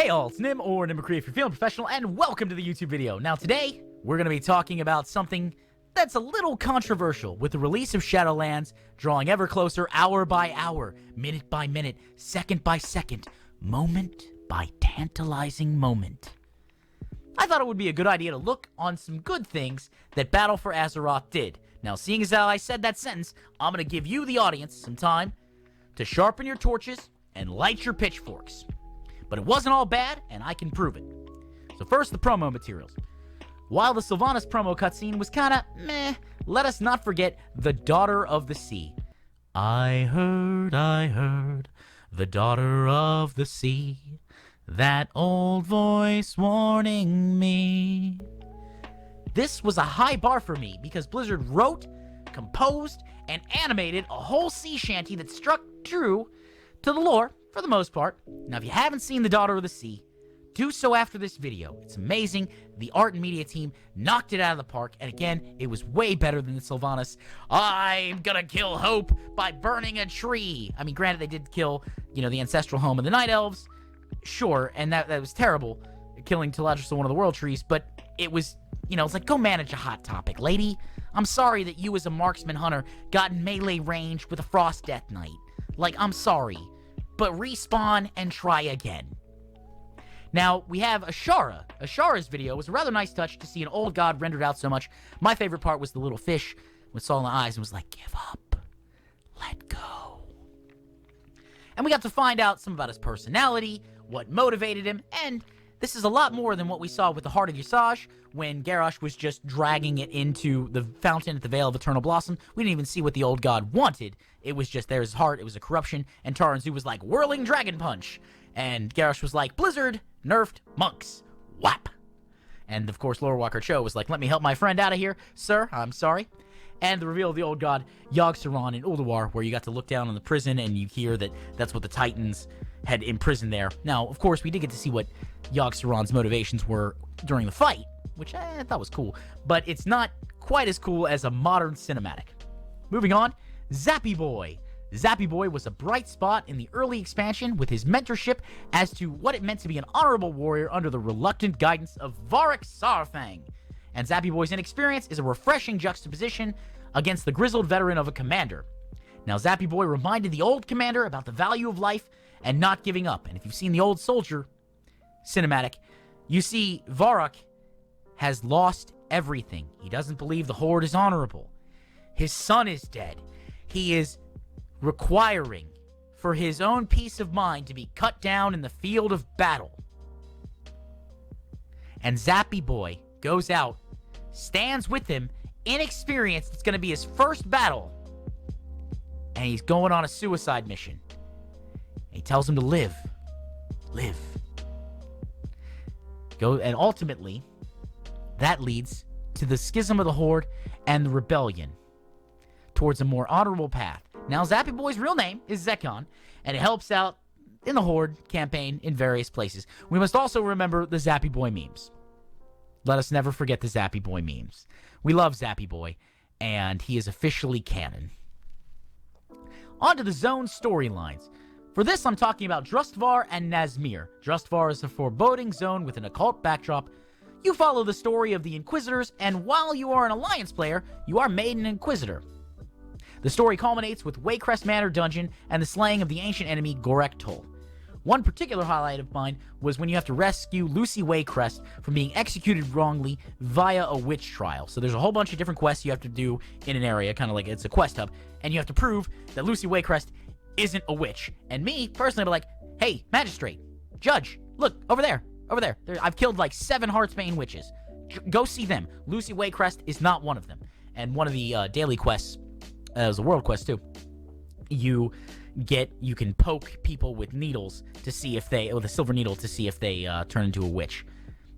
Hey all, it's Nim, or Nimacree if you're feeling professional, and welcome to the YouTube video. Now today, we're going to be talking about something that's a little controversial, with the release of Shadowlands drawing ever closer hour by hour, minute by minute, second by second, moment by tantalizing moment. I thought it would be a good idea to look on some good things that Battle for Azeroth did. Now, seeing as how I said that sentence, I'm going to give you, the audience, some time to sharpen your torches and light your pitchforks. But it wasn't all bad, and I can prove it. So first, the promo materials. While the Sylvanas promo cutscene was kinda meh, let us not forget the Daughter of the Sea. I heard, the Daughter of the Sea, that old voice warning me. This was a high bar for me, because Blizzard wrote, composed, and animated a whole sea shanty that struck true to the lore, for the most part. Now, if you haven't seen The Daughter of the Sea, do so after this video. It's amazing. The art and media team knocked it out of the park, and again, it was way better than the Sylvanas. I'm gonna kill hope by burning a tree. I mean, granted, they did kill, the ancestral home of the Night Elves. Sure, and that was terrible, killing Teladrosal, one of the world trees, but it was, it's like, go manage a hot topic, lady. I'm sorry that you as a marksman hunter got in melee range with a Frost Death Knight. Like, I'm sorry. But respawn and try again. Now, we have Ashara. Ashara's video was a rather nice touch to see an old god rendered out so much. My favorite part was the little fish with saw in the eyes and was like, give up. Let go. And we got to find out some about his personality, what motivated him, and this is a lot more than what we saw with the Heart of Usage, when Garrosh was just dragging it into the fountain at the Vale of Eternal Blossom. We didn't even see what the old god wanted. It was just there's his heart, it was a corruption, and Taranzu was like, whirling dragon punch. And Garrosh was like, Blizzard nerfed monks. Whap. And of course, Lore Walker Cho was like, let me help my friend out of here, sir, I'm sorry. And the reveal of the old god, Yogg-Saron in Ulduar, where you got to look down on the prison and you hear that that's what the Titans had imprisoned there. Now, of course, we did get to see what Yogg-Saron's motivations were during the fight, which I thought was cool, but it's not quite as cool as a modern cinematic. Moving on, Zappy Boy. Zappy Boy was a bright spot in the early expansion with his mentorship as to what it meant to be an honorable warrior under the reluctant guidance of Varric Saurfang. And Zappy Boy's inexperience is a refreshing juxtaposition against the grizzled veteran of a commander. Now, Zappy Boy reminded the old commander about the value of life and not giving up. And if you've seen the old soldier cinematic, you see Varric has lost everything. He doesn't believe the Horde is honorable. His son is dead. He is requiring for his own peace of mind to be cut down in the field of battle. And Zappy Boy goes out, stands with him, inexperienced. It's going to be his first battle. And he's going on a suicide mission. He tells him to live. Live. And ultimately, that leads to the schism of the Horde and the rebellion towards a more honorable path. Now, Zappy Boy's real name is Zekon, and it helps out in the Horde campaign in various places. We must also remember the Zappy Boy memes. Let us never forget the Zappy Boy memes. We love Zappy Boy, and he is officially canon. On to the zone storylines. For this, I'm talking about Drustvar and Nazmir. Drustvar is a foreboding zone with an occult backdrop. You follow the story of the Inquisitors, and while you are an Alliance player, you are made an Inquisitor. The story culminates with Waycrest Manor Dungeon and the slaying of the ancient enemy Gorek Toll. One particular highlight of mine was when you have to rescue Lucy Waycrest from being executed wrongly via a witch trial. So there's a whole bunch of different quests you have to do in an area, kind of like it's a quest hub, and you have to prove that Lucy Waycrest isn't a witch. And me, personally, I'd be like, hey, magistrate, judge, look, over there. I've killed like 7 Heartsbane witches. Go see them. Lucy Waycrest is not one of them. And one of the daily quests, it was a world quest too, you can poke people with needles to see if they, with a silver needle to see if they turn into a witch.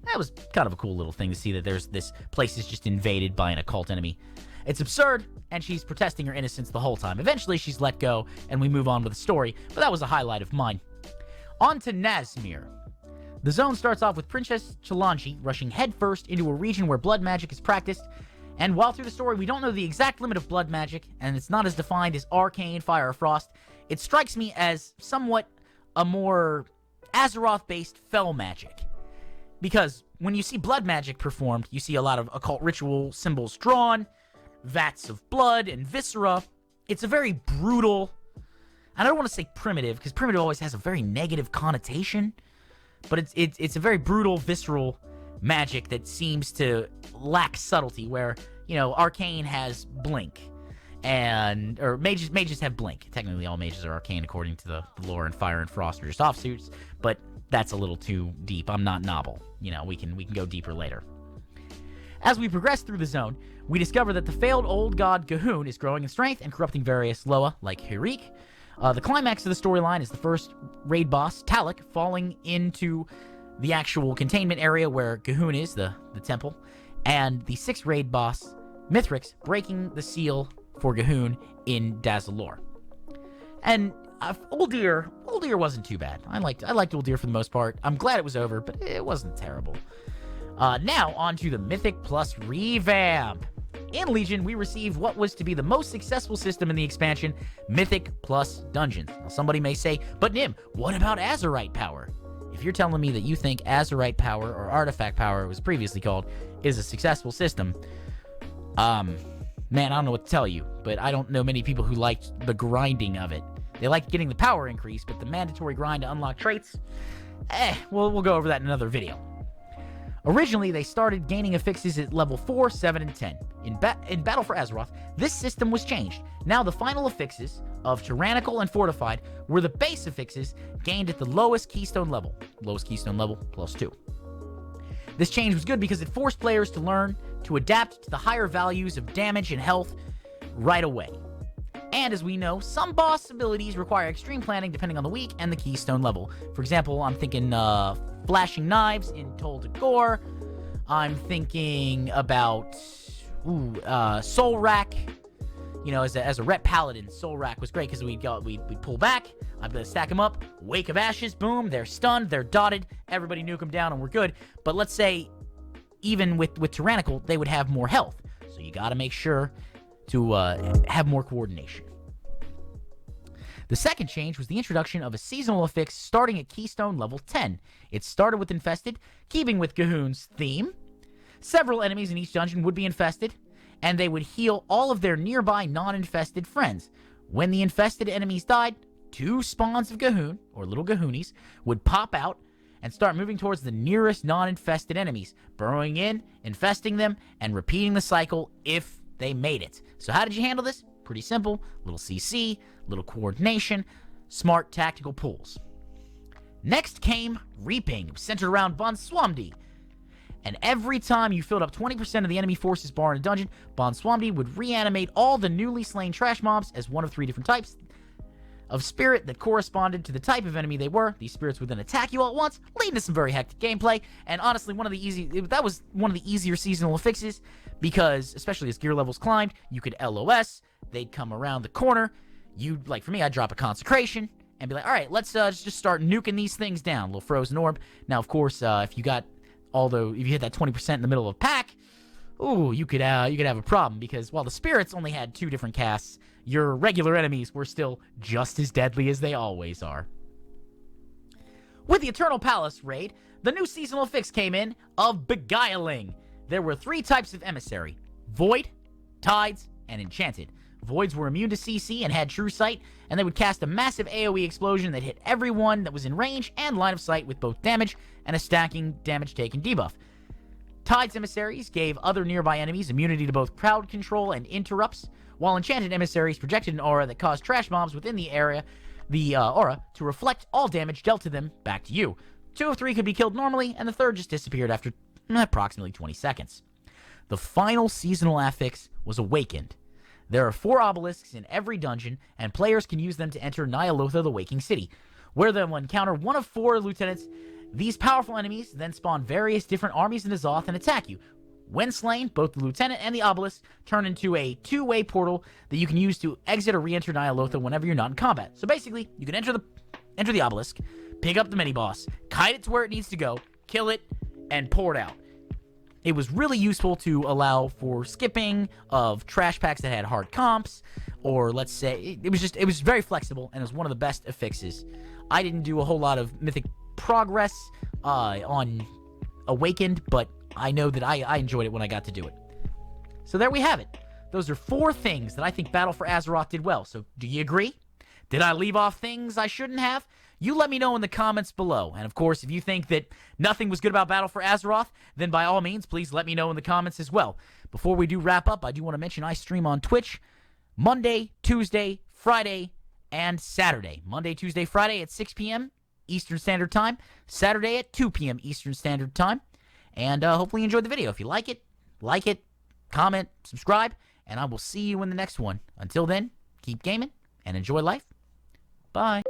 That was kind of a cool little thing to see that there's this place is just invaded by an occult enemy. It's absurd, and she's protesting her innocence the whole time. Eventually, she's let go, and we move on with the story, but that was a highlight of mine. On to Nazmir. The zone starts off with Princess Chilanji rushing headfirst into a region where blood magic is practiced, and while through the story we don't know the exact limit of blood magic, and it's not as defined as arcane, fire, or frost, it strikes me as somewhat a more Azeroth-based fel magic. Because when you see blood magic performed, you see a lot of occult ritual symbols drawn, vats of blood and viscera. It's a very brutal, I don't want to say primitive, because primitive always has a very negative connotation, but it's a very brutal, visceral magic that seems to lack subtlety, where, you know, arcane has blink, or mages have blink. Technically all mages are arcane according to the lore, and fire and frost are just offsuits, but that's a little too deep. I'm not novel. You know, we can go deeper later. As we progress through the zone, we discover that the failed old god G'huun is growing in strength and corrupting various Loa, like Hirik. The climax of the storyline is the first raid boss, Talik, falling into the actual containment area where G'huun is, the temple, and the sixth raid boss, Mythic, breaking the seal for G'huun in Dazalor. And Uldir wasn't too bad. I liked Uldir for the most part. I'm glad it was over, but it wasn't terrible. Now, on to the Mythic plus Revamp. In Legion, we receive what was to be the most successful system in the expansion, Mythic plus Dungeons. Now, somebody may say, but Nim, what about Azerite power? If you're telling me that you think Azerite power, or Artifact power it was previously called, is a successful system, man, I don't know what to tell you, but I don't know many people who liked the grinding of it. They liked getting the power increase, but the mandatory grind to unlock traits, we'll go over that in another video. Originally, they started gaining affixes at level 4, 7, and 10. In Battle for Azeroth, this system was changed. Now the final affixes of Tyrannical and Fortified were the base affixes gained at the lowest keystone level. Lowest keystone level, +2. This change was good because it forced players to learn to adapt to the higher values of damage and health right away. And as we know, some boss abilities require extreme planning depending on the week and the keystone level. For example, I'm thinking Flashing Knives in Toll to Gore. I'm thinking about Soul Rack. You know, as a Ret Paladin, Soul Rack was great because we'd pull back. I'm going to stack them up. Wake of Ashes, boom, they're stunned, they're dotted. Everybody nuke them down and we're good. But let's say, even with Tyrannical, they would have more health. So you got to make sure to have more coordination. The second change was the introduction of a seasonal affix starting at Keystone level 10. It started with Infested, keeping with G'huun's theme. Several enemies in each dungeon would be infested, and they would heal all of their nearby non-infested friends. When the infested enemies died, 2 spawns of G'huun, or little G'huunies, would pop out and start moving towards the nearest non-infested enemies, burrowing in, infesting them, and repeating the cycle if they made it. So how did you handle this? Pretty simple. Little CC, little coordination, smart tactical pulls. Next came Reaping, centered around Bonswamdi. And every time you filled up 20% of the enemy forces bar in a dungeon, Bonswamdi would reanimate all the newly slain trash mobs as one of 3 different types of spirit that corresponded to the type of enemy they were. These spirits would then attack you all at once, leading to some very hectic gameplay. And honestly, that was one of the easier seasonal fixes, because especially as gear levels climbed, you could LOS, they'd come around the corner, like for me, I'd drop a consecration and be like, all right, let's just start nuking these things down. Little frozen orb. Now, of course, if you hit that 20% in the middle of a pack, ooh, you could have a problem, because while the spirits only had 2 different casts, your regular enemies were still just as deadly as they always are. With the Eternal Palace raid, the new seasonal fix came in of Beguiling. There were 3 types of emissary: Void, Tides, and Enchanted. Voids were immune to CC and had True Sight, and they would cast a massive AoE explosion that hit everyone that was in range and line of sight with both damage and a stacking damage taken debuff. Tides emissaries gave other nearby enemies immunity to both crowd control and interrupts, while Enchanted emissaries projected an aura that caused trash mobs within the aura to reflect all damage dealt to them back to you. 2 of 3 could be killed normally, and the third just disappeared after approximately 20 seconds. The final seasonal affix was Awakened. There are 4 obelisks in every dungeon, and players can use them to enter Ny'alotha, the Waking City, where they will encounter one of 4 lieutenants. These powerful enemies then spawn various different armies in Azeroth and attack you. When slain, both the lieutenant and the obelisk turn into a 2-way portal that you can use to exit or re-enter Ny'alotha whenever you're not in combat. So basically, you can enter the obelisk, pick up the mini-boss, kite it to where it needs to go, kill it, and pour it out. It was really useful to allow for skipping of trash packs that had hard comps, or let's say, it was very flexible, and it was one of the best affixes. I didn't do a whole lot of Mythic progress on Awakened, but I know that I enjoyed it when I got to do it. So there we have it. Those are 4 things that I think Battle for Azeroth did well. So do you agree? Did I leave off things I shouldn't have? You let me know in the comments below. And of course, if you think that nothing was good about Battle for Azeroth, then by all means, please let me know in the comments as well. Before we do wrap up, I do want to mention I stream on Twitch Monday, Tuesday, Friday, and Saturday. Monday, Tuesday, Friday at 6 p.m. Eastern Standard Time. Saturday at 2 p.m. Eastern Standard Time. And hopefully you enjoyed the video. If you like it, comment, subscribe, and I will see you in the next one. Until then, keep gaming and enjoy life. Bye.